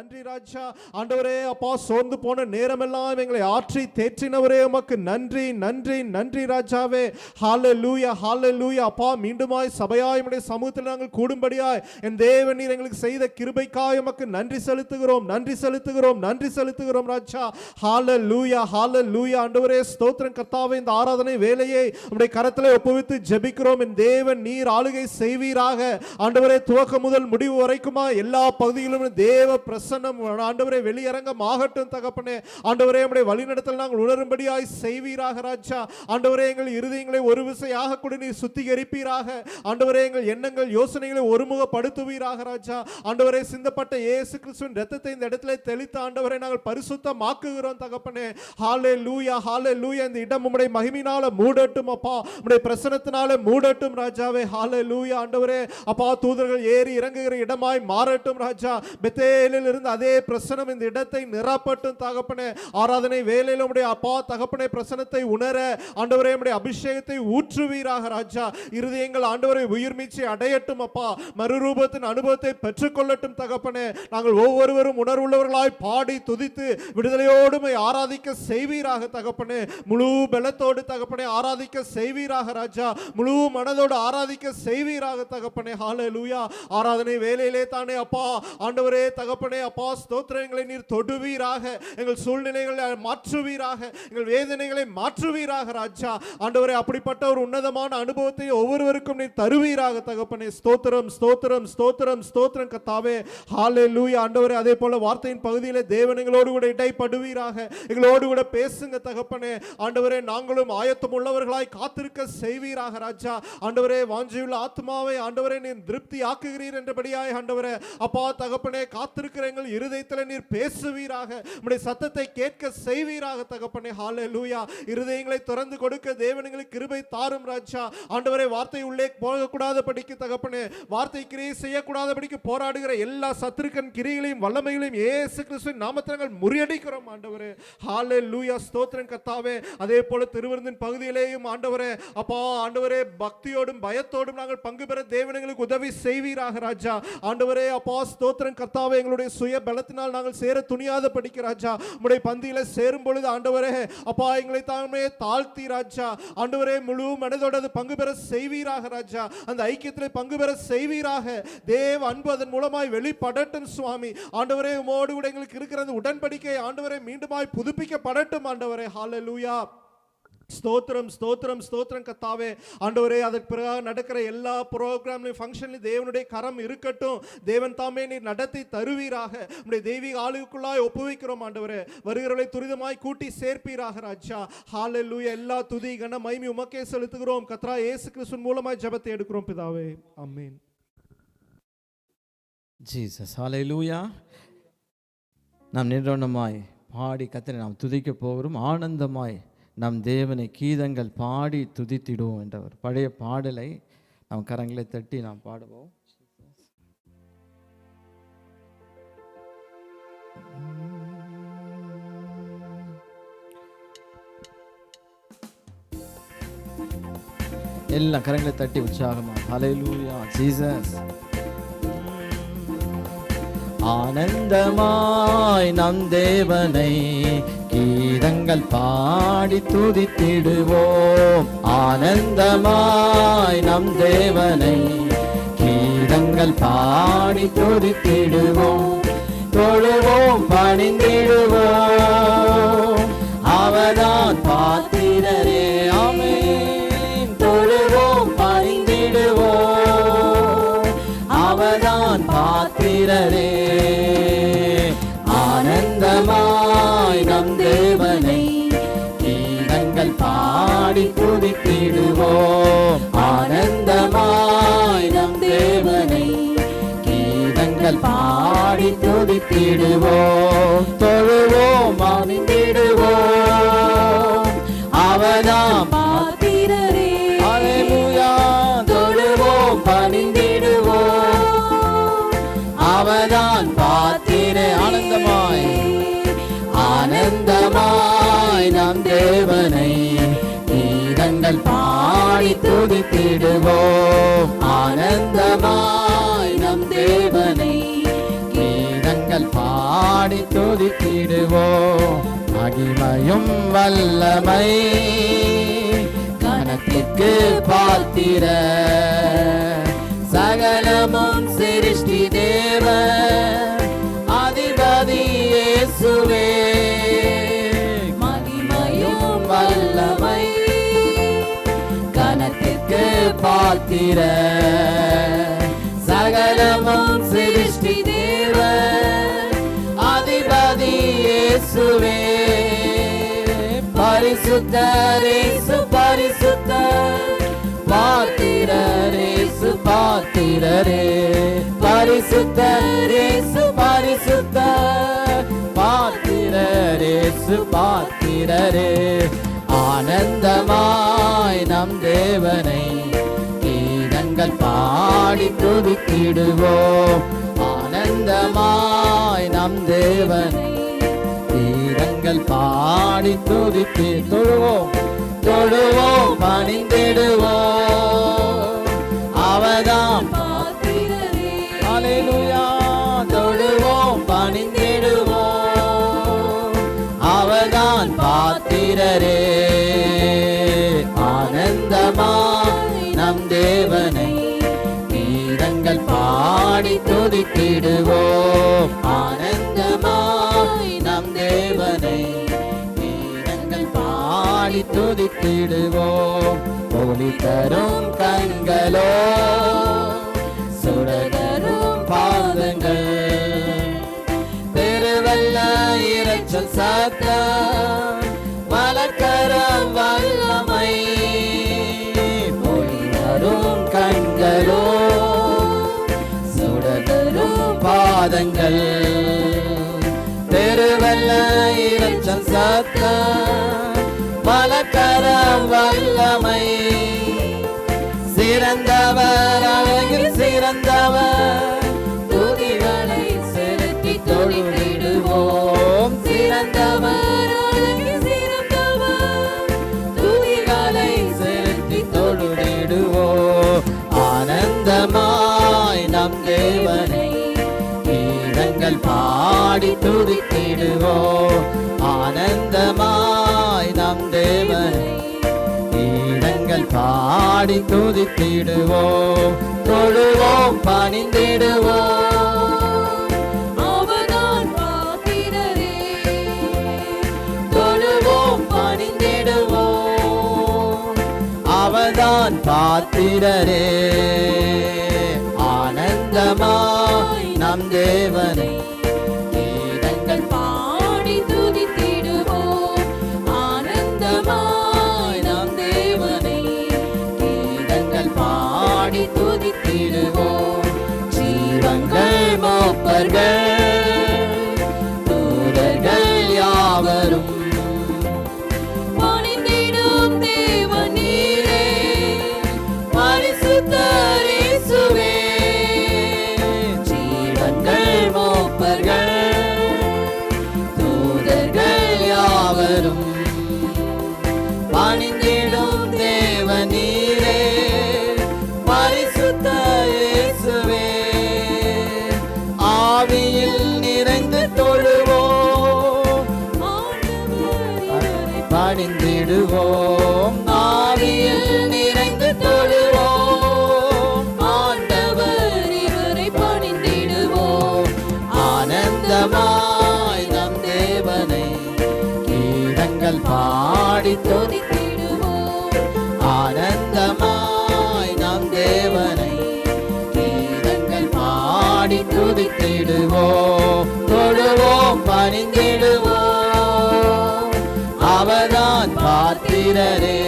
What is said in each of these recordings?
நன்றி ராஜா. ஆண்டவரே அப்பா, சோர்ந்து போன நேரமெல்லாம் எங்களை ஆற்றி தேற்றினவரே உமக்கு நன்றி நன்றி நன்றி ராஜாவே. ஹல்லேலூயா ஹல்லேலூயா. அப்பா, மீண்டுமாய் சபையாய் உம்முடைய சமூகத்தில் நாங்கள் கூடும்படியாய் என் தேவன் நீர் எங்களுக்கு செய்த கிருபைக்காய் உமக்கு நன்றி செலுத்துகிறோம் நன்றி செலுத்துகிறோம் நன்றி செலுத்துகிறோம் ராஜா. ஹல்லேலூயா ஹல்லேலூயா. ஆண்டவரே ஸ்தோத்திரம் கர்த்தாவே. இந்த ஆராதனை வேலையை உம்முடைய கரத்திலே ஒப்புவித்து ஜெபிக்கிறோம். என் தேவன் நீர் ஆளுகை செய்வீராக. ஆண்டவரே, துவக்கம் முதல் முடிவு வரைக்குமா எல்லா பகுதிகளிலும் தேவ பிரசன்னம் ஆண்டவரே வெளியரங்கம் ஆகட்டும் தகப்பனே. ஆண்டவரே, உம்முடைய வழிநடத்தல் நாங்கள் உணரும்படியாய் செய்வீராக ராஜா. ஆண்டவரே, எங்கள் இருதயங்களை ஒரு விசையாக கூட நீர் சுத்திகரிப்பீராக. ஆண்டவரே, எங்கள் எண்ணங்கள் யோசனைகளை ஒருமுகப்படுத்துவீராக ராஜா. ஆண்டவரே, சிந்தப்பட்ட இயேசு கிறிஸ்துவின் இரத்தத்தை இந்த இடத்திலே தெளித்து ஆண்டவரை நாங்கள் பரிசுத்தமாக்குகிறோம் தகப்பனே. ஹல்லேலூயா ஹல்லேலூயா. இந்த இடம் உம்முடைய மகிமையினால மூடட்டும் அப்பா, உம்முடைய பிரசன்னத்தினால மூடட்டும் ராஜாவே. ஹல்லேலூயா. ஆண்டவரே அப்பா, தூதர்கள் ஏறி இறங்குகிற இடமாய் மாறட்டும் ராஜா. பெத்தேலில் இருந்து அதே பிரசனம் இந்த இடத்தை நிரப்பட்டும் தகப்பனே. ஆராதனை வேளையில் உம்முடைய அப்பா தகப்பனே பிரசனத்தை உணர ஆண்டவரே உம்முடைய அபிஷேகத்தை ஊற்றுவீராக ராஜா. இருதயங்கள் ஆண்டவரை உயிர் மீட்சி அடையட்டும் அப்பா. மறுரூபத்தின் அனுபவத்தை பெற்றுக்கொள்ளட்டும் தகப்பனே. நாங்கள் ஒவ்வொருவரும் உணர்வுள்ளவர்களாய் பாடி துதித்து விடுதலையோடு ஆராதிக்க செய்வீராக தகப்பனே. முழு பலத்தோடு தகப்பனே ஆராதிக்க செய்வீராக ராஜா. முழு மனதோடு ஆராதிக்க செய்வீராக தகப்பனே. ஹல்லேலூயா. ஆராதனை வேலையிலே தானே அப்பா ஆண்டவரே தகப்பனே அப்பா ஸ்தோத்திரங்களை நீர் தொடுவீராக. எங்கள் சூழ்நிலைகளை மாற்றுவீராக. எங்கள் வேதனைகளை மாற்றுவீராக ராஜா. ஆண்டவரே, அப்படிப்பட்ட ஒரு உன்னதமான அனுபவத்தை ஒவ்வொருவருக்கும் நீர் தருவீராக தகப்பனே. ஸ்தோத்திரம் ஸ்தோத்திரம் ஸ்தோத்திரம் ஸ்தோத்திரம் கர்த்தாவே. ஹல்லேலூயா. ஆண்டவரே, அதே போல வார்த்தையின் பகுதியிலே தேவன் எங்களோடு கூட இடைப்படுவீராக. எங்களோடு கூட பேசுங்க தகப்பனே. ஆண்டவரே, நாங்களும் ஆயத்தம் உள்ளவர்களாய் காத்திருக்க செய்வீராக ராஜா. ஆண்டவரே, வாஞ்சியுள்ள ஆத்மாவை ஆண்டவரே நீர் திருப்தி ஆக்குகிறீர் என்றபடியாய் ஆண்டவரே அப்பா தகப்பனே காத்திருக்கிற எங்கள் இருதயத்தில் நீர் பேசுவீராக. உம்முடைய சத்தத்தை கேட்க செய்வீராக தகப்பனே. ஹல்லேலூயா. இருதயங்களை திறந்து கொடுக்க தேவன் எங்களுக்கு கிருபை தாரும் ராஜா. ஆண்டவரே, வார்த்தை உள்ளே போகக்கூடாதபடிக்கு தகப்பனே, வார்த்தை கிரியை செய்யக்கூடாதபடிக்கு போராடுகிற எல்லா சத்துருக்கன் கிரியைகளையும் வல்லமைகளையும் இயேசு கிறிஸ்துவின் நாமத்தில் முறியடிக்கிறோம் ஆண்டவரே. ஹல்லேலூயா. ஸ்தோத்திரம் கர்த்தாவே. அதே போல திருவிருந்தின் பகுதியிலேயும் ஆண்டவரே அப்பா ஆண்டவரே பக்தியோடும் பயத்தோடும் நாங்கள் பங்கு பெற தேவன் எங்களுக்கு உதவி செய்வீராக ராஜா. ஆண்டவரே அப்பா ஸ்தோத்திரம் கர்த்தாவே. எங்களுடைய சுய பலத்தினால் நாங்கள் சேர துணியாத படிக்க ராஜா. உம்முடைய பந்தியில சேரும் பொழுது ஆண்டவரே அப்பா எங்களை தாமே தாழ்த்தி ராஜா ஆண்டவரே முழு மனதோடு பங்கு பெற செய்வீராக ராஜா. அந்த ஐக்கியத்தில் பங்கு பெற செய்வீராக. தேவ அன்பு அதன் மூலமாய் வெளிப்படட்டும் சுவாமி. ஆண்டவரே, உம்மோடு கூட எங்களுக்கு இருக்கிற உடன்படிக்கை ஆண்டவரே மீண்டுமாய் புதுப்பிக்கப்படட்டும் ஆண்டவரே. ஹல்லேலூயா. ஸ்தோத்திரம் ஸ்தோத்திரம் ஸ்தோத்திரம் கர்த்தாவே. ஆண்டவரே, அதற்கு பிறகு நடக்கிற எல்லா ப்ரோக்ராம்லையும் ஃபங்க்ஷன்லையும் தேவனுடைய கரம் இருக்கட்டும். தேவன் தாமே நீர் நடத்தி தருவீராக. உம்முடைய தெய்வீக ஆளுக்குள்ளாய் ஒப்புவிக்கிறோம் ஆண்டவரே. வருகிறவர்களை துரிதமாய் கூட்டி சேர்ப்பீராக ராஜா. ஹல்லேலூயா. எல்லா துதி கன மகிமை உமக்கே செலுத்துகிறோம். கர்த்தரா இயேசு கிறிஸ்துவின் மூலமாய் ஜெபத்தை எடுக்கிறோம் பிதாவே. ஆமென். ஜீசஸ். ஹல்லேலூயா. நாம் நிர்வாணமாய் பாடி கர்த்தரை நாம் துதிக்க போகிறோம். ஆனந்தமாய் நம் தேவனை கீதங்கள் பாடி துதித்திடுவோம் என்ற ஒரு பழைய பாடலை நாம் கரங்களை தட்டி நாம் பாடுவோம். எல்லாம் கரங்களை தட்டி உற்சாகமா ஹல்லேலூயா. ஜீசஸ். ஆனந்தமாய் நம் தேவனை கீதங்கள் பாடி துதித்திடுவோம். ஆனந்தமாய் நம் தேவனை கீதங்கள் பாடி துதித்திடுவோம். தொழுவோம் பணிந்திடுவோம். அவர்தான் பாத்திரரே. ஆமென். தொழுவோம் பணிந்திடுவோம். அவர்தான் பாத்திரரே. ஆனந்தமாய் நம் தேவனை கீதங்கள் பாடி துதித்திடுவோம். ஆனந்தமாய் நம் தேவனை கீதங்கள் பாடி துதித்திடுவோம். தொழுவோம் பணிந்திடுவோம். அவர்தான் பாத்திரரே. ஹல்லேலூயா. தொழுவோம் பணிந்திடுவோம். அவர்தான் பாத்திரே. ஆனந்தமாய் ஆனந்தமாய் நம் தேவனை கீதங்கள் பாடி துதித்திடுவோம். ஆனந்தமாய் நம் தேவனை கீதங்கள் பாடி பாடி துதித்திடுவோம். மகிமையும் வல்லமை கனத்திற்கு பாத்திர, சகலமும் சிருஷ்டி தேவ அதிபதி இயேசுவே. மகிமையும் வல்லமை கனத்திற்கு பாத்திர, சகலமும் சிருஷ்டி தேவ அதிபதி இயேசுவே. பரிசுத்தர் இயேசு பரிசுத்தர், பாத்திரர் இயேசு பாத்திரரே. பரிசுத்தர் இயேசு பரிசுத்தர், பாத்திரர் இயேசு பாத்திரரே. ஆனந்தமாய் நம் தேவனை கீதங்கள் பாடி துதித்திடுவோம். ஆனந்தமாய் நம் தேவனை கீதங்கள் பாடி துதித்து தொழுவோம். தொழுவோம் பணிந்திடுவோம், அவதாம் பாத்திரரே. அல்லேலூயா. தொழுவோம் பணிந்திடுவோம், அவதான் பாத்திரரே. ஆனந்தமாய் நம் தேவனை கீதங்கள் பாடி துதித்திடுவோம். ஆனந்தமாய் நம் தேவனை கீதங்கள் பாடி துதித்திடுவோம். ஒளி தரும் கண்களோ, சுடரும் பாதங்கள், பெருவல்ல இரைச்சல் சத்தம், வலக்கரம் வல்லமை. ஒளி தரும் கண்களோ, சுடரும் பாதங்கள், பெருவல்ல இரைச்சல் சத்தம், வலக்கரம் வல்லமை. சிறந்தவர் அழகில் சிறந்தவர், துதிகளை செலுத்தி தொழுதிடுவோம். சிறந்தவர் அழகில் சிறந்தவர், துதிகளை செலுத்தி தொழுதிடுவோம். ஆனந்தமாய் நம் தேவனை கீதங்கள் பாடி துதித்திடுவோம். ஆனந்தமாய் நம் தேவனை கீதங்கள் பாடி துதித்திடுவோம். தொழுவோம் பணிந்திடுவோம், அவதான் பாத்திரரே. தொழுவோம் பணிந்திடுவோம், அவதான் பாத்திரரே. ஆனந்தமாய் நம் தேவனை கீதங்கள் பாடி துதித்திடுவோம். ஆனந்தமாய் நம் தேவனை கீதங்கள் பாடி துதித்திடுவோம். ஜீவங்கள் மூப்பர்கள் தூதர்கள் யாவரும் பணிந்திடும் தேவன் நீரே. பரிசுத்தர் இயேசுவே. ஜீவங்கள் மூப்பர்கள் தூதர்கள் யாவரும் பணிந்திடும் தேவன் நீரே. பரிசுத்த இயேசுவே. ஆவியில் நிறைந்து தொழுவோம், பணிந்திடுவோம். ஆவியில் நிறைந்து தொழுவோம், ஆண்டவர் இவரை பணிந்திடுவோம். ஆனந்தமாய் நம் தேவனை கீதங்கள் பாடி துதித்திடுவோம். ஆனந்தமாய் நம் தேவனை கீதங்கள் பாடி துதித்திடுவோம். தொழுவோம் பணிந்திடுவோம், அவதான் பாத்திரரே.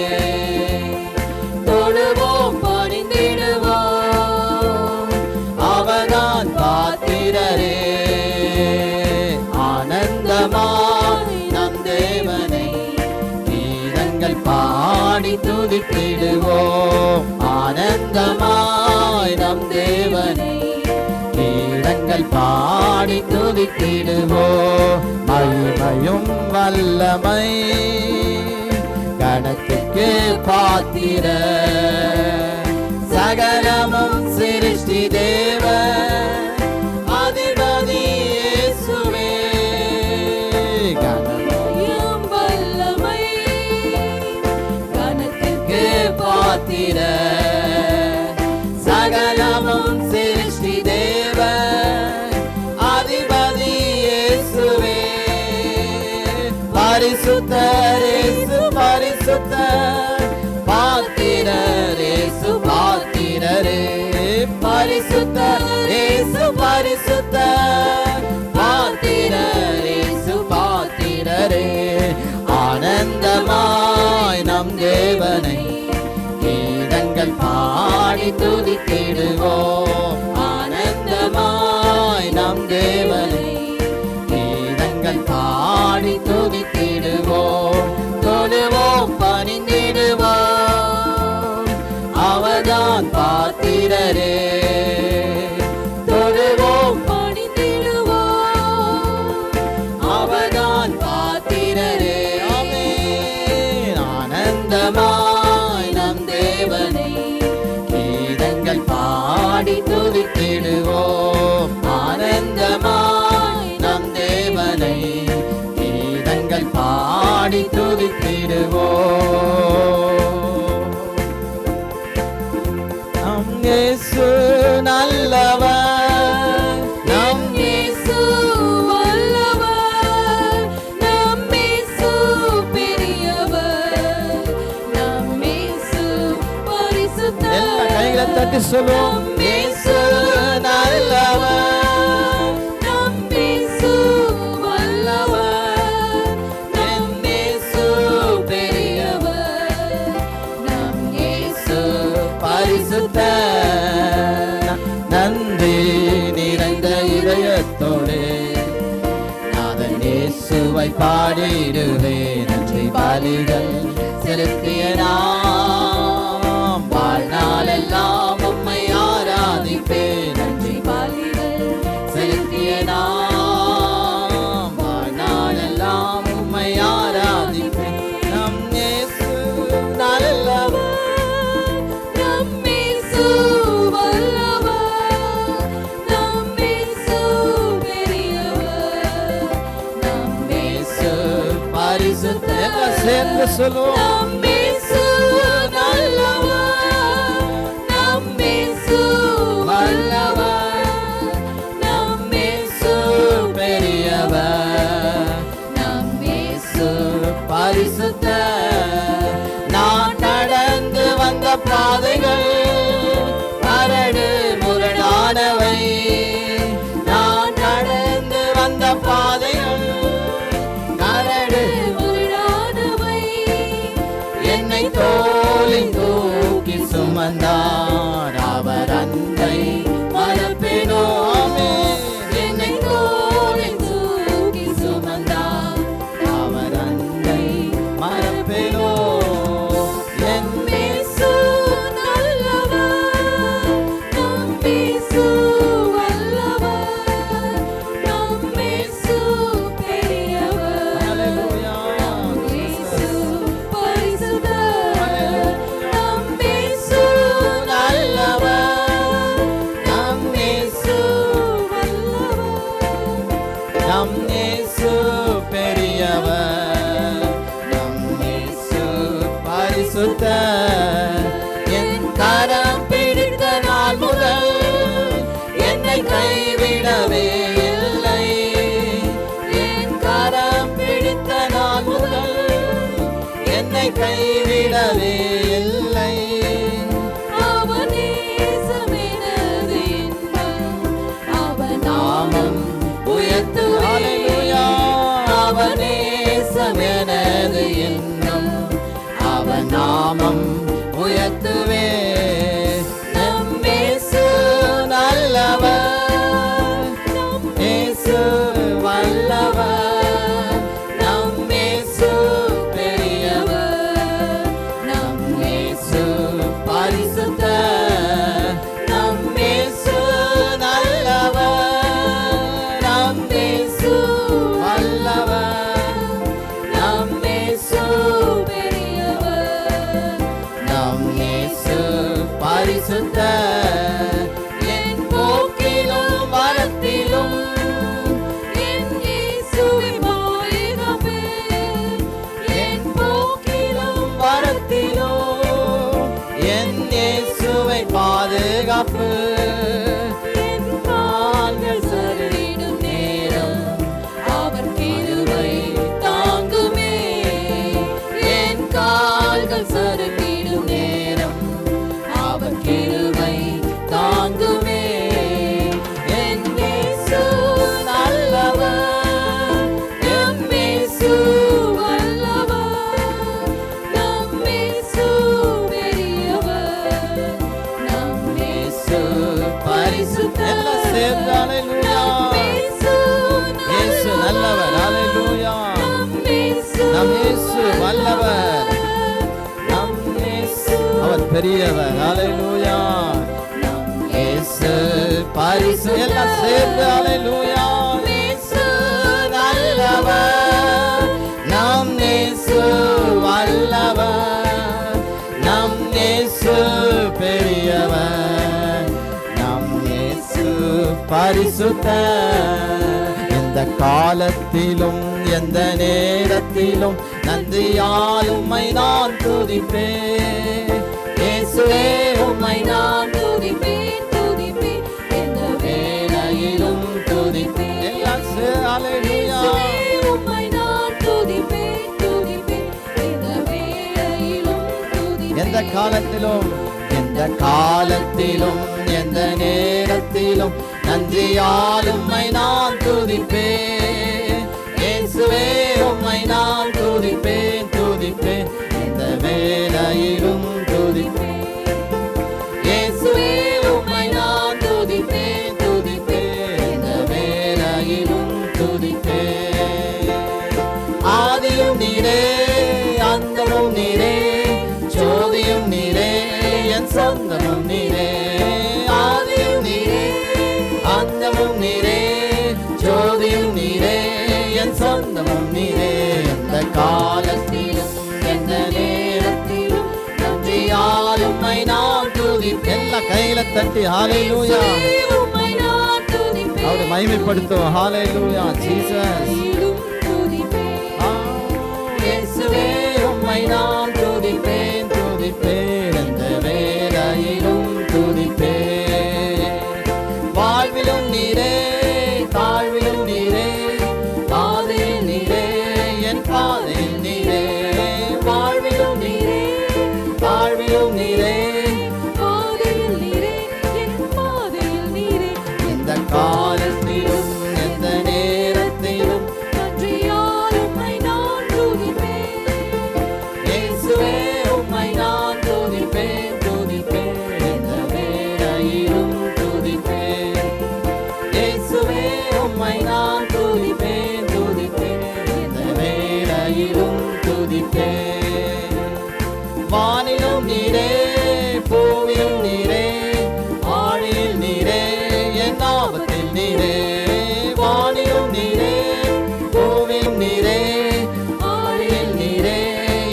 தொழுவோம் பணிந்திடுவோம், அவதான் பாத்திரரே. ஆனந்தமாய் நம் தேவனை கீதங்கள் பாடி துதித்திடுவோம். ஆனந்தமாய் நம் தேவனை கீதங்கள் பாடி துதித்திடுவோம். மகிமையும் வல்லமை கணத்துக்கு பாத்திர, சகலமும் சிருஷ்டி தேவ அதிபதி இயேசுவே. பாத்திரரே பரிசுத்தர் இயேசு பரிசுத்தர் பாத்திரர் இயேசு பாத்திரரே ஆனந்தமாய் நம் தேவனை கீதங்கள் பாடி துதித்திடுவோம் ஆனந்தமாய் நம் தேவனை கீதங்கள் பாடி துதித்திடுவோம் தொழுவோம் பணிந்திடுவோம் அவர்தான் பாத்திரரே தொழுவோம் பணிந்திடுவோம் அவர்தான் பாத்திரரே ஆமென் ஆனந்தமாய் நம் தேவனை கீதங்கள் பாடி துதித்திடுவோம் ஆனந்தமாய் நம் தேவனை கீதங்கள் பாடி துதித்திடுவோம் நம் இயேசு நல்லவர் நம் இயேசு வல்லவர் நம் இயேசு பெரியவர் நம் இயேசு பரிசுத்தர் எல்லா கைகளை தட்டி சொல்லுவோம் இயேசு நல்லவர் நம் இயேசு வல்லவர் நம் இயேசு பெரியவர் நம் இயேசு பரிசுத்தர் நன்றி நிறைந்த இதயத்தோடு நாதன் இயேசுவை பாடிடுவேன் நன்றி பலிகள் செலுத்திய நாம் வாழ்நாளெல்லாம் உம்மை ஆராதிப்பேன் நன்றி பலிகள் செலுத்திய நாம் வாழ்நாளெல்லாம் உம்மை ஆராதிப்பேன் நம் இயேசு நல்லவர் நம் இயேசு வல்லவர் நம் இயேசு பெரியவர் நம் இயேசு பரிசுத்தர் எல்லாம் சேர்ந்து சொல்லுவோம் நம் இயேசு நல்லவர் நம் இயேசு வல்லவர் நம் இயேசு பெரியவர் நம் இயேசு பரிசுத்தர் நான் கடந்து வந்த பாதைகள் கரடு முரடானவை நான் கடந்து வந்த பாதைகள் கரடு முரடானவை என்னை தோளில் தூக்கி சுமந்தார் அவர் அன்பை மறப்பேனோ ஆமென். என்னை தோளில் தூக்கி சுமந்தார் அவர் அன்பை மறப்பேனோ என் இயேசு நல்லவர் நம் இயேசு வல்லவர் நம் இயேசு பெரியவர் ஹல்லேலூயா. நம் இயேசு பரிசுத்தர் நம் இயேசு நல்லவர் நம் இயேசு வல்லவர் நம் இயேசு பெரியவர் நம் இயேசு பரிசுத்தர் என் கரம் பிடித்த நாள் முதல் என்னை கைவிடவே இல்லை என் கரம் பிடித்த நாள் முதல் என்னை கைவிடவே இல்லை அவர் நேசமெனது இன்பம் அவர் நாமம் உயர்த்துவே ஹல்லேலூயா அவர் நேசம் எனது எண்ணம் அவர் நாமம் உயர்த்துவே நம் இயேசு நல்லவர் நம் இயேசு வல்லவர் நம் இயேசு பெரியவர் நம் இயேசு பரிசுத்தர் நம் இயேசு நல்லவர் நம் இயேசு வல்லவர் நம் இயேசு பெரியவர் நம் இயேசு பரிசுத்தர் என் போக்கிலும் வரத்திலும் என் இயேசுவே பாதுகாப்பு என் போக்கிலும் வரத்திலும் என் இயேசுவை பாதுகாப்பு என் கால்கள் சரிடும் நேரம் அவர் கிருபை தாங்குமே என் கால்கள் சறுக்கிடும் நேரம் அவர் கிருபை எல்லாம் சேர்ந்து ஹalleluya. இயேசு நல்லவர் ஹalleluya. நம் இயேசு வல்லவர், நம் இயேசு அவர் பெரியவர் ஹalleluya. நம் இயேசு பரிசு எல்லாம் சேர்ந்து ஹalleluya. இயேசு நல்லவர், நம் இயேசு வல்லவர், நம் இயேசு பெரியவர், நம் இயேசு பரிசுத்தர். எந்த காலத்திலும் எந்த நேரத்திலும் நன்றியால் உம்மை நான் துதிப்பேன். இயேசுவே உம்மை நான் துதிப்பேன், துதிப்பேன், எந்த வேளையிலும் துதிப்பேன். எல்லாம் ஹalleluya. உம்மை நான் துதிப்பேன், துதிப்பேன், எந்த வேளையிலும் துதிப்பேன். எந்த காலத்திலும் எந்த காலத்திலும் எந்த நேரத்திலும் நன்றியால் உம்மை நான் துதிப்பேன். இயேசுவே உம்மை நான் துதிப்பேன், துதிப்பேன், இந்த வேளையிலும் துதிப்பேன். இயேசுவே உம்மை நான் துதிப்பேன், துதிப்பேன், இந்த வேளையிலும் துதிப்பேன். ஆதியும் நீரே, அந்தமும் நீரே, ஜோதியும் நீரே, என் சொந்தமும் நீரே. ஆதியும் நீரே, அந்தமும் நீரே, ஜோதியும் நீரே, என் சொந்தமும் நீரே. எந்த காலத்திலும் எந்த நேரத்திலும் நன்றியால் உம்மை நான் துதிப்பேன். எல்லாம் கையில தட்டி ஹalleluya. அவரை மகிமைப்படுத்தும் ஹalleluya. ஜீசஸ் இயேசுவே உம்மை நான் துதிப்பேன், துதிப்பேன், எந்த வேளையிலும் துதிப்பேன். வாழ்விலும் நீரே, தாழ்விலும் நீரே, பாதையில் நீரே, என் பாதையில் நீரே. வாழ்விலும் நீரே, தாழ்விலும் நீரே, பாதையில் நீரே, என் பாதையில் நீரே. எந்த காலத்திலும் எந்த நேரத்திலும் நன்றியால் உம்மை நான் துதிப்பேன். இயேசுவே உம்மை நான் துதிப்பேன், துதிப்பேன், எந்த வேளையிலும் துதிப்பேன். இயேசுவே உம்மை நான் துதிப்பேன், துதிப்பேன், எந்த வேளையிலும் துதிப்பேன். வானிலும் நீரே, பூவிலும் நீரே, ஆழியில் நீரே, என் ஆபத்தில் நீரே. வானிலும் நீரே, பூவிலும் நீரே, ஆழியில் நீரே,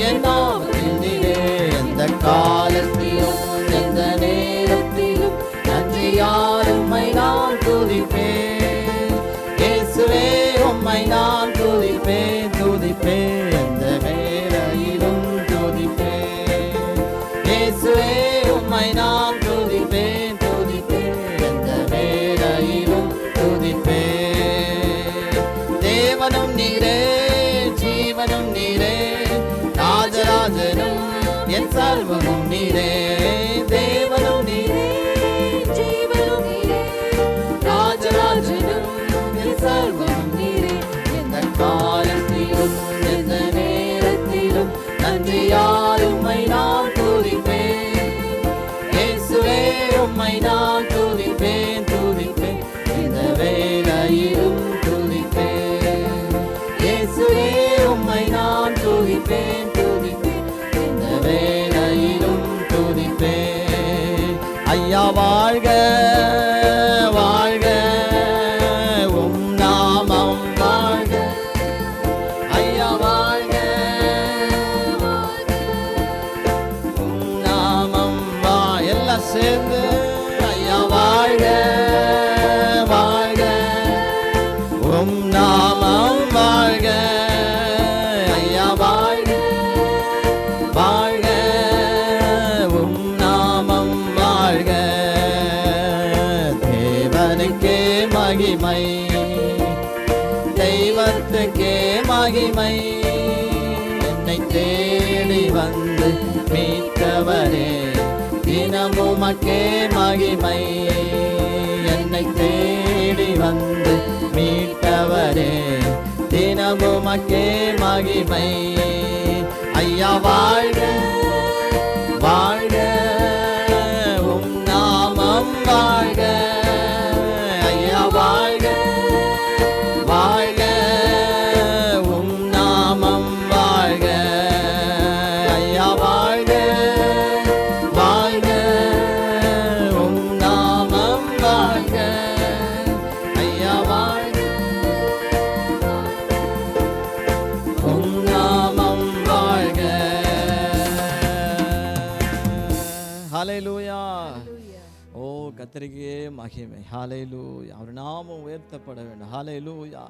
என் ஆபத்தில் நீரே. எந்த காலத்திலும் எந்த நேரத்திலும் நன்றியால் உம்மை நான் துதிப்பேன். இயேசுவே உம்மை நான் துதிப்பேன், துதிப்பேன், எந்த வேளையிலும் துதிப்பேன். இயேசுவே உம்மை நான் துதிப்பேன், துதிப்பேன், எந்த வேளையிலும் துதிப்பேன். தேவனும் நீரே, ஜீவனும் நீரே, ராஜராஜனும் என் சர்வமும் நீரே. தேவனும் நீரே, ஜீவனும் நீரே, ராஜராஜனும் என் சர்வமும் நீரே. எந்த காலத்திலும் எந்த நேரத்திலும் நன்றியால் உம்மை நான் துதிப்பேன். இயேசுவே உம்மை நான் துதிப்பேன், துதிப்பேன், இந்த வேளையிலும் துதிப்பேன். இயேசுவே உம்மை நான் துதிப்பேன், துதிப்பேன், இந்த வேளையிலும் துதிப்பேன். ஐயா வாழ்க, வாழ்க, உம் நாமம் வாழ்க. ஐயா வாழ்க, உம் நாமம் எல்லாம் சேர்ந்து ஐயா வாழ்க, வாழ்க, உம் நாமம் வாழ்க. ஐயா வாழ்க, வாழ்க, உம் நாமம் வாழ்க. தேவனுக்கே மகிமை, தெய்வத்துக்கே மகிமை. என்னை தேடி வந்து மீட்கவரே, தினமுமக்கே மகிமை. என்னை தேடி வந்து மீட்கவரே, தினமுமக்கே மகிமை. ஐயா வாழ்க, வாழ்க, உம் நாமம் வாழ்க. கர்த்தருக்கே மகிமை. ஹalleluya. அவர் நாமம் உயர்த்தப்பட வேண்டும். ஹalleluya.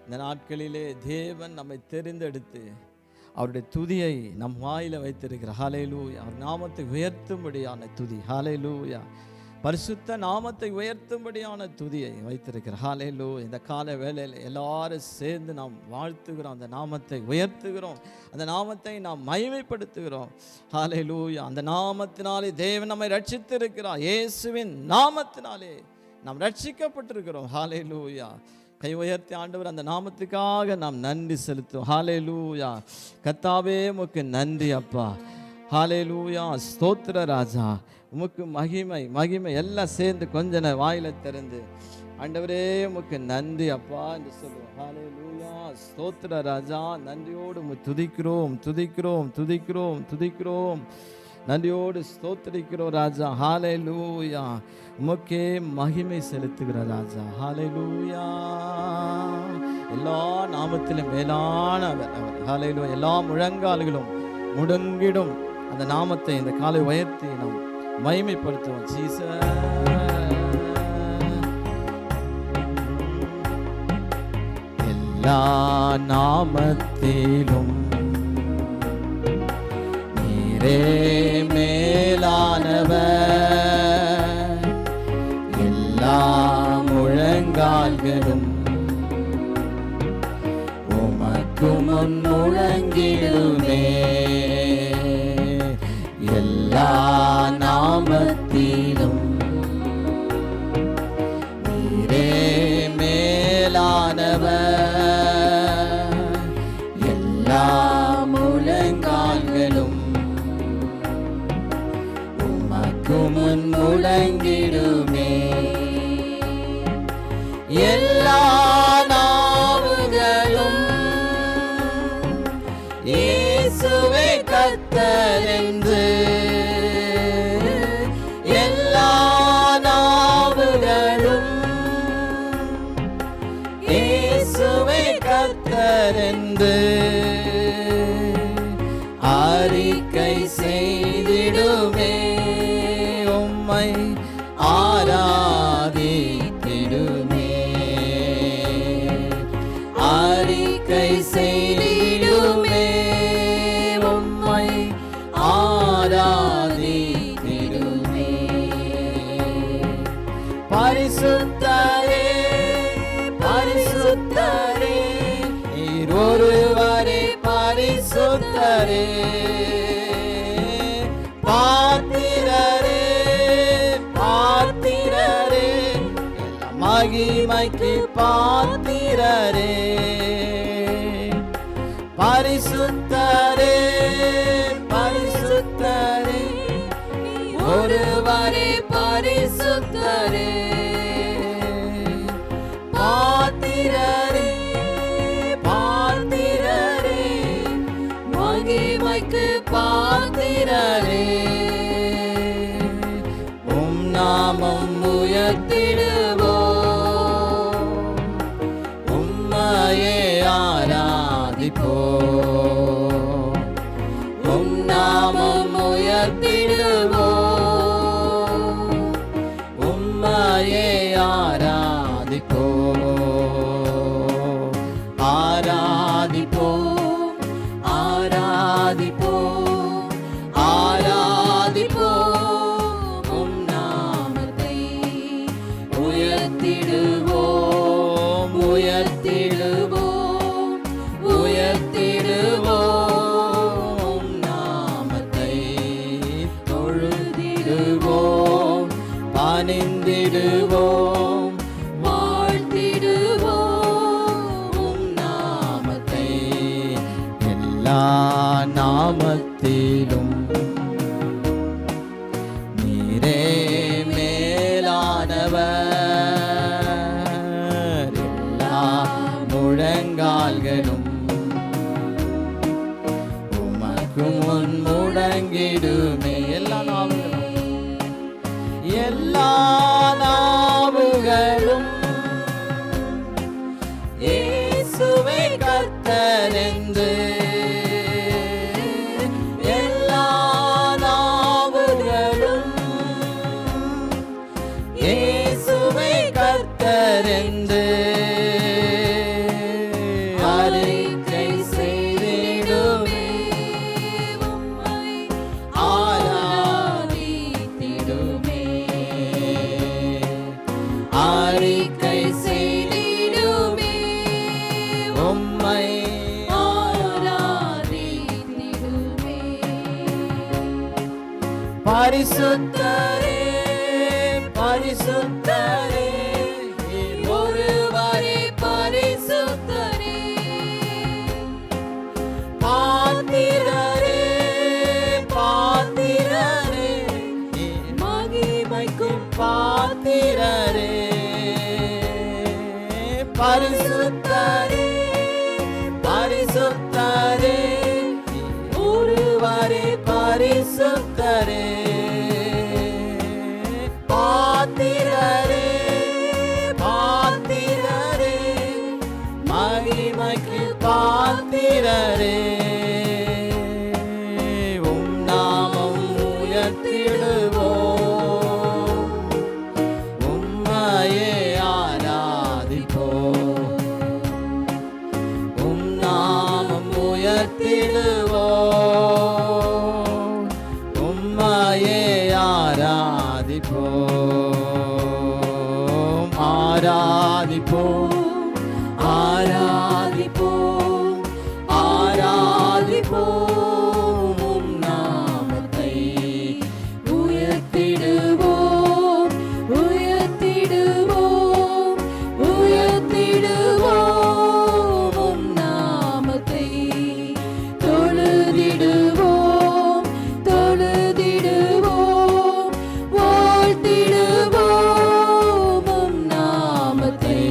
இந்த நாட்களிலே தேவன் நம்மை தெரிந்தெடுத்து அவருடைய துதியை நம் வாயில வைத்திருக்கிறார். ஹalleluya. அவர் நாமத்தை உயர்த்தும்படியான துதி. ஹalleluya. பரிசுத்த நாமத்தை உயர்த்தும்படியான துதியை வைத்திருக்கிறார். ஹalleluya. இந்த கால வேளையில் எல்லாரும் சேர்ந்து நாம் வாழ்த்துகிறோம், அந்த நாமத்தை உயர்த்துகிறோம், அந்த நாமத்தை நாம் மகிமைப்படுத்துகிறோம். ஹalleluya. அந்த நாமத்தினாலே தேவன் நம்மை ரட்சித்திருக்கிறார். இயேசுவின் நாமத்தினாலே நாம் ரட்சிக்கப்பட்டிருக்கிறோம். ஹalleluya. கை உயர்த்தி ஆண்டவர் அந்த நாமத்துக்காக நாம் நன்றி செலுத்துவோம். ஹalleluya. கர்த்தாவே உமக்கு நன்றி அப்பா. ஹalleluya. ஸ்தோத்திர ராஜா, உமக்கு மகிமை மகிமை. எல்லாம் சேர்ந்து கொஞ்ச நேரம் வாயில திறந்து ஆண்டவரே உமக்கு நன்றி அப்பா என்று சொல்லுவோம். ஹalleluya. ஸ்தோத்திர ராஜா, நன்றியோடு உம்மை துதிக்கிறோம் துதிக்கிறோம் துதிக்கிறோம் துதிக்கிறோம், நன்றியோடு ஸ்தோத்திரிக்கிறோம் ராஜா. ஹalleluya. உமக்கே மகிமை செலுத்துகிற ராஜா. ஹalleluya. எல்லா நாமத்திலும் மேலானவர் அவர். ஹalleluya. எல்லா முழங்கால்களும் முடங்கிடும் அந்த நாமத்தை இந்த காலை உயர்த்தி நாம் மகிமைப்படுத்துவோம். ஜீசஸ். எல்லா நாமத்திலும் நீரே மேலானவர், எல்லா முழங்கால்களும் உமக்கு முன் முழங்கிடுமே. எல்லா நாமத்திலும் நீரே மேலானவர், எல்லா முழங்கால்களும் உமக்கு முன் முழங்கிடுமே. எல்லா நாவுகளும் இயேசுவே கர்த்தர் என்று, எல்லா நாவுகளும் இயேசுவே கர்த்தர் என்று அறிக்கை செய்திடுமே. உம்மை ஆராதித்திடுமே, அறிக்கை செய்திடுமே. உம்மை ஆராதித்திடுமே. பரிசுத்தரே பரிசுத்தரே, நீர் ஒருவரே பரிசுத்தரே. பாத்திரரே பாத்திரரே, எல்லா மகிமைக்கு பாத்திரரே. பரிசுத்தரே பரிசுத்தரே, ஒருவரே பரிசுத்தரே. பாத்திரரே பாத்திரரே, மகிமைக்கு பாத்திரரே. உம் நாமம் உயர்த்திடுவோம், உம்மையே ஆராதிப்போம். உம் நாமம் உயர்த்திடுவோம், உம்மையே ஆராதிப்போம். ஆராதிப்போம் ஆராதிப்போம் ஆராதிப்போம். உம் நாமத்தை உயர்த்திடுவோம் உயர்த்திடுவோம் உயர்த்திடுவோம். உம் நாமத்தை தொழுதிடுவோம், பணிந்திடுவோம், வாழ்த்திடுவோம். உம் நாமத்தை எல்லா நாமத்திலும் நீரே மேலானவர், எல்லா முழங்கால்களும் உமக்கு முன் முழங்கிடுமே. எல்லா நாவுகளும் எல்லா நாவுகளும் இயேசுவே கர்த்தர் என்று, எல்லா நாவுகளும் இயேசுவை கர்த்தர் என்று அறிக்கை செய்திடுமே, உம்மை ஆராதித்திடுமே. அறிக்கை செய்திடுமே, உம்மை ஆராதித்திடுமே. பரிசுத்தரே பரிசுத்தரே, நீர் ஒருவரே பரிசுத்தரே, பாத்திரரே பாத்திரரே, நீர் மகிமைக்கும் பாத்திரரே. பரிசுத்தரே பரிசுத்தரே, நீர் ஒருவரே பரிசுத்தரே. பாத்திரரே பாத்திரரே, மகிமைக்கு பாத்திரரே. உம் நாமம் உயர்த்திடுவோம், உம்மையே ஆராதிப்போம். உம் நாமம் உயர்த்திடுவோம், உம்மையே ஆராதிப்போம். ஆராதிப்போம் ஆராதிப்போம் ஆராதிப்போம். உம் நாமத்தை உயர்த்திடுவோம், உயர்த்திடுவோம், உயர்த்திடுவோம். உம் நாமத்தை தொழுதிடுவோம், தொழுதிடுவோம், வாழ்த்திடுவோம். உம் நாமத்தை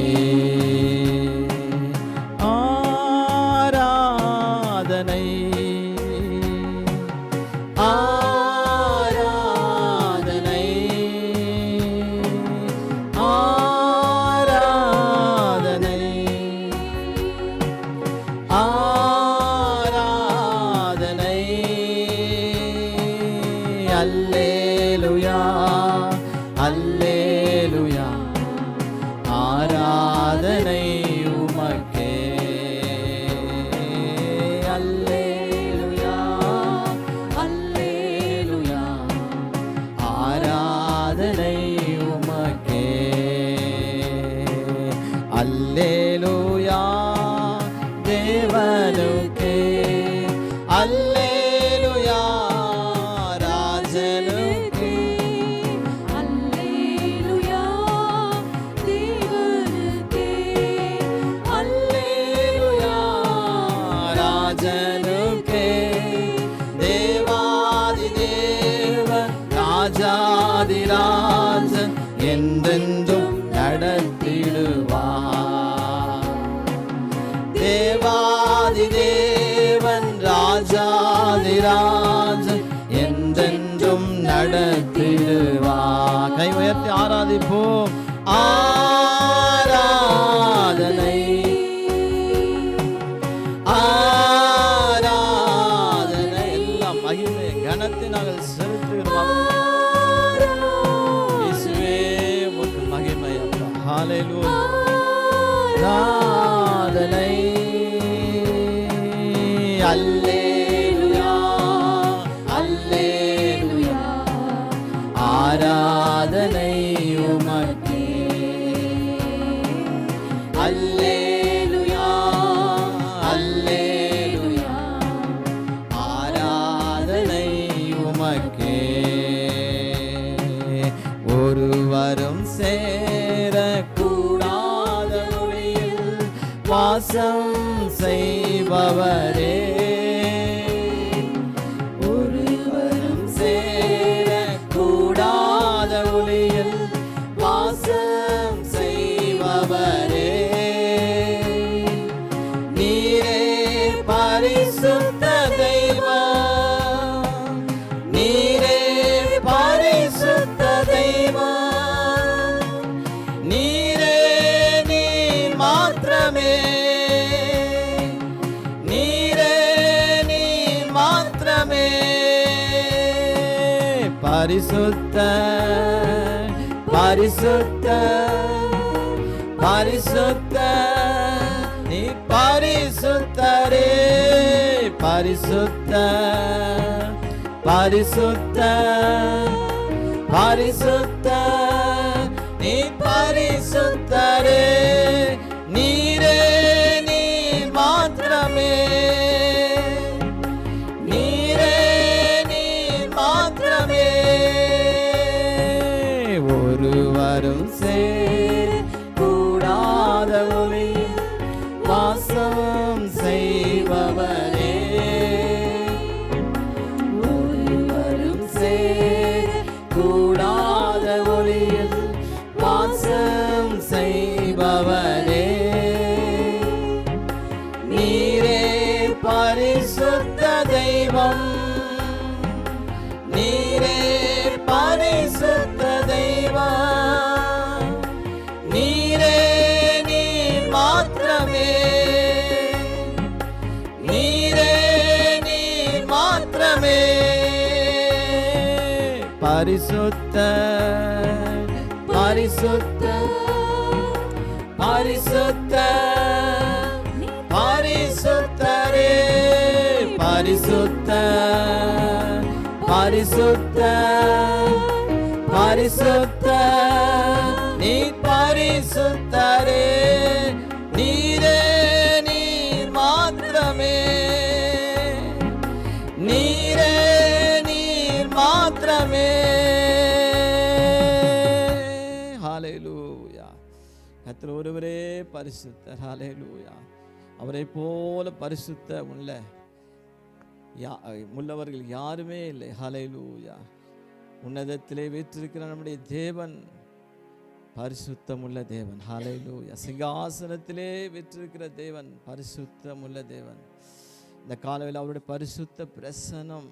ஆராதனை ஆராதனை ஆராதனை ஆராதனை. அல்லேலூயா அல்லேலூயா, ஆராதனை உமக்கே. அல்லேலூயா அல்லேலூயா, ஆராதனை உமக்கே. அல்லேலூயா தேவனுக்கே, அல்லேலூயா ராஜனுக்கே. அல்லேலூயா தேவனுக்கே, அல்லேலூயா ராஜனுக்கே. தேவாதி தேவன் ராஜாதி ராஜன் என்றென்றும் நடத்திடுவார். தேவாதி தேவன் ராஜாதி ராஜன் என்றென்றும் நடத்திடுவார். கை உயர்த்தி ஆராதிப்போம். ஆராதனை ஆராதனை, எல்லாம் மகிமை கனத்தை நாங்கள் செலுத்துகிறோம். இயேசுவே உமக்கு மகிமை அப்பா. ஹalleluya. ஆராதனை அல்லேலூயா அல்லேலூயா, ஆராதனை உமக்கே. அல்லேலூயா அல்லேலூயா, ஆராதனை உமக்கே. ஒருவரும் சேரக்கூடாத ஒளியில் வாசம் செய்பவரே, ஒருவரும் சேரக்கூடாத ஒளியில் வாசம் செய்பவரே. நீரே பரிசுத்த தெய்வம், நீரே பரிசுத்த தெய்வம், நீரே நீர் மாத்திரமே, நீரே நீர் மாத்திரமே. பரிசுத்த பரிசுத்த பரிசுத்த நீ பரிசுத்தரே பரிசுத்த பரிசுத்த பரிசுத்த நீ பரிசுத்தரே நீரே நீர் மாத்திரமே நீரே நீர் மாத்திரமே ஒருவரும் சேர கூடாத ஒளியில் வாசம் செய்பவரே ஒருவரும் சேர கூடாத ஒளியில் வாசம் செய்பவரே நீரே பரிசுத்த தெய்வம் நீரே பரிசுத்த தெய்வம் நீரே நீர் மாத்திரமே நீரே நீர் மாத்திரமே பரிசுத்த பரிசுத்த பரிசுத்த பரிசுத்தரே பரிசுத்த பரிசுத்த பரிசுத்த நீ பரிசுத்தரே நீரே நீர் மாத்திரமே நீரே நீர் மாத்திரமே ஹalleluya கர்த்தர் ஒருவரே பரிசுத்தர் ஹalleluya அவரை போல பரிசுத்த உள்ளவர்கள் யாருமே இல்லை ஹalleluya உன்னதத்திலே வீற்றிருக்கிற நம்முடைய தேவன் பரிசுத்தமுள்ள தேவன் ஹalleluya சிங்காசனத்திலே வீற்றிருக்கிற தேவன் பரிசுத்தமுள்ள தேவன் இந்த காலையில் அவருடைய பரிசுத்த பிரசன்னம்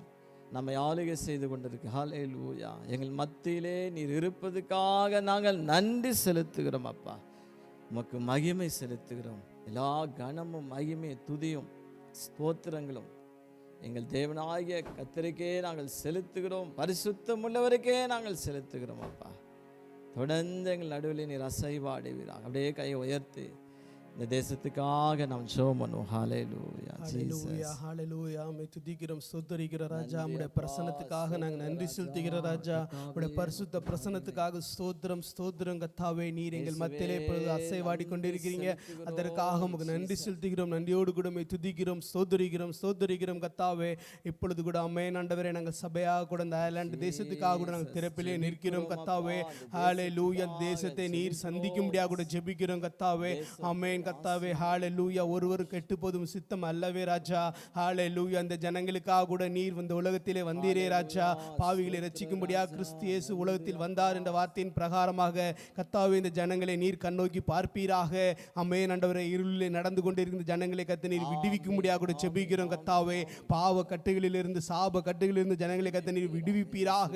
நம்மை ஆளுகை செய்து கொண்டிருக்கு ஹalleluya எங்கள் மத்தியிலே நீர் இருப்பதுக்காக நாங்கள் நன்றி செலுத்துகிறோம் அப்பா உமக்கு மகிமை செலுத்துகிறோம் எல்லா கனமும் மகிமை துதியும் ஸ்தோத்திரங்களும் எங்கள் தேவனாகிய கர்த்தருக்கே நாங்கள் செலுத்துகிறோம் பரிசுத்தம் உள்ளவருக்கே நாங்கள் செலுத்துகிறோம் அப்பா தொடர்ந்து எங்கள் நடுவில் நீர் அசைவாடுவீராக அப்படியே கையை உயர்த்தி இந்த தேசத்துக்காக நாம் ஜெபம் பண்ணுவோம் ஹalleluya ஹalleluya ஹalleluya மே துதிக்கிறோம் ஸ்தோத்திரிக்கிற ராஜா உம்முடைய பிரசன்னத்துக்காக நாங்கள் நன்றி செலுத்துகிற ராஜா உம்முடைய பரிசுத்த பிரசன்னத்துக்காக ஸ்தோத்திரம் ஸ்தோத்திரம் கர்த்தாவே நீர் எங்கள் மத்தியிலே இப்பொழுது அசைவாடி கொண்டிருக்கிறீங்க அதற்காக உமக்கு நன்றி செலுத்துகிறோம் நன்றியோடு கூட மே துதிக்கிறோம் ஸ்தோத்திரிக்கிறோம் கர்த்தாவே இப்பொழுது கூட ஆமென் ஆண்டவரே நாங்கள் சபையாக கூட இந்த அயர்லாந்து தேசத்துக்காக கூட நாங்கள் திறப்பிலே நிற்கிறோம் கர்த்தாவே ஹalleluya தேசத்தை நீர் சந்திக்கும்படியாக கூட ஜெபிக்கிறோம் கர்த்தாவே ஆமென் கர்த்தாவே ஹalleluya ஒருவர் கெட்டு போதும் சித்தம் அல்லவே ராஜா ஹalleluya அந்த ஜனங்களுக்காக கூட நீர் இந்த உலகத்திலே வந்தீரே ராஜா பாவிகளை ரட்சிக்கும்படியாக கிறிஸ்து இயேசு உலகத்தில் வந்தார் என்ற வார்த்தையின் பிரகாரமாக கர்த்தாவே இந்த ஜனங்களை நீர் கண்ணோக்கி பார்ப்பீராக ஆமென் ஆண்டவரே இருளிலே நடந்து கொண்டிருக்கிற ஜனங்களை கர்த்தர் நீர் விடுவிக்கும்படியாக கூட ஜெபிக்கிறோம் கர்த்தாவே பாவ கட்டுகளிலிருந்து சாப கட்டுகளிலிருந்து ஜனங்களை கர்த்தர் நீர் விடுவிப்பீராக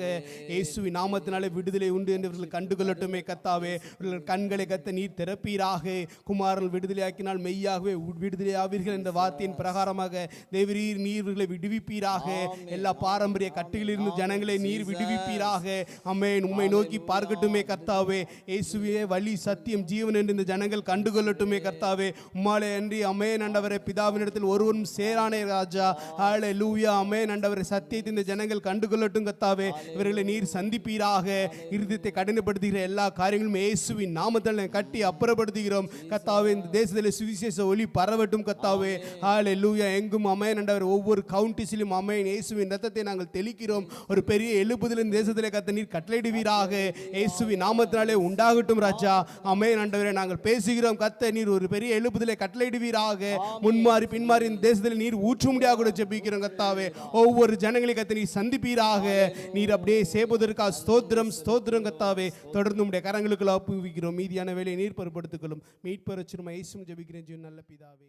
இயேசுவின் நாமத்தினாலே விடுதலை உண்டு என்று இவர்கள் கண்டுகொள்ளட்டுமே கர்த்தாவே இவர்கள் கண்களை கர்த்தர் நீர் திறப்பீராக குமாரன் விடுதலையாக்கினால் மெய்யாகவே விடுதலை ஆவீர்கள் என்ற வார்த்தையின் பிரகாரமாக தேவரீர் நீர்களை விடுவிப்பீராக எல்லா பாரம்பரிய கட்டுகளிலிருந்து ஜனங்களை நீர் விடுவிப்பீராக ஆமென் உம்மை நோக்கி பார்க்கட்டுமே கர்த்தாவே இயேசுவே வழி சத்தியம் ஜீவன் என்று இந்த ஜனங்கள் கண்டுகொள்ளட்டுமே கர்த்தாவே உம்மாலே அன்றி ஆமென் ஆண்டவரே பிதாவினிடத்தில் ஒருவரும் சேரானே ராஜா ஹalleluya ஆமென் ஆண்டவரே சத்தியத்தை இந்த ஜனங்கள் கண்டுகொள்ளட்டும் கர்த்தாவே இவர்களை நீர் சந்திப்பீராக இருதயத்தை கடினப்படுத்துகிற எல்லா காரியங்களும் இயேசுவின் நாமத்தில் கட்டி அப்புறப்படுத்துகிறோம் கர்த்தாவே இந்த தேசத்தில் சுவிசேஷ ஒளி பரவட்டும் கர்த்தாவே ஹalleluya எங்கும் ஆமென் ஆண்டவரே ஒவ்வொரு கவுண்டிஸிலும் ஆமென் இயேசுவின் இரத்தத்தை நாங்கள் தெளிக்கிறோம் ஒரு பெரிய எழுப்புதல் இந்த தேசத்திலே கர்த்தர் நீர் கட்டளையிடுவீராக இயேசுவின் நாமத்தினாலே உண்டாகட்டும் ராஜா ஆமென் ஆண்டவரே நாங்கள் பேசுகிறோம் கர்த்தர் நீர் ஒரு பெரிய எழுப்புதலை கட்டளையிடுவீராக முன்மாறி பின்மாறி இந்த தேசத்தில் நீர் ஊற்றும்படியாக கூட ஜெபிக்கிறோம் கர்த்தாவே ஒவ்வொரு ஜனங்களை கர்த்தர் நீர் சந்திப்பீராக நீர் அப்படியே சேவதற்காக ஸ்தோத்திரம் கர்த்தாவே தொடர்ந்து உம்முடைய கரங்களுக்குள்ள ஒப்புவிக்கிறோம் மீதியான வேலையை நீர் பொறுப்படுத்திக் கொள்ளும் மீட்பர் ரட்சகர் இயேசுவின் ஜெபிக்கிறேன் ஜீவன் நல்ல பிதாவே.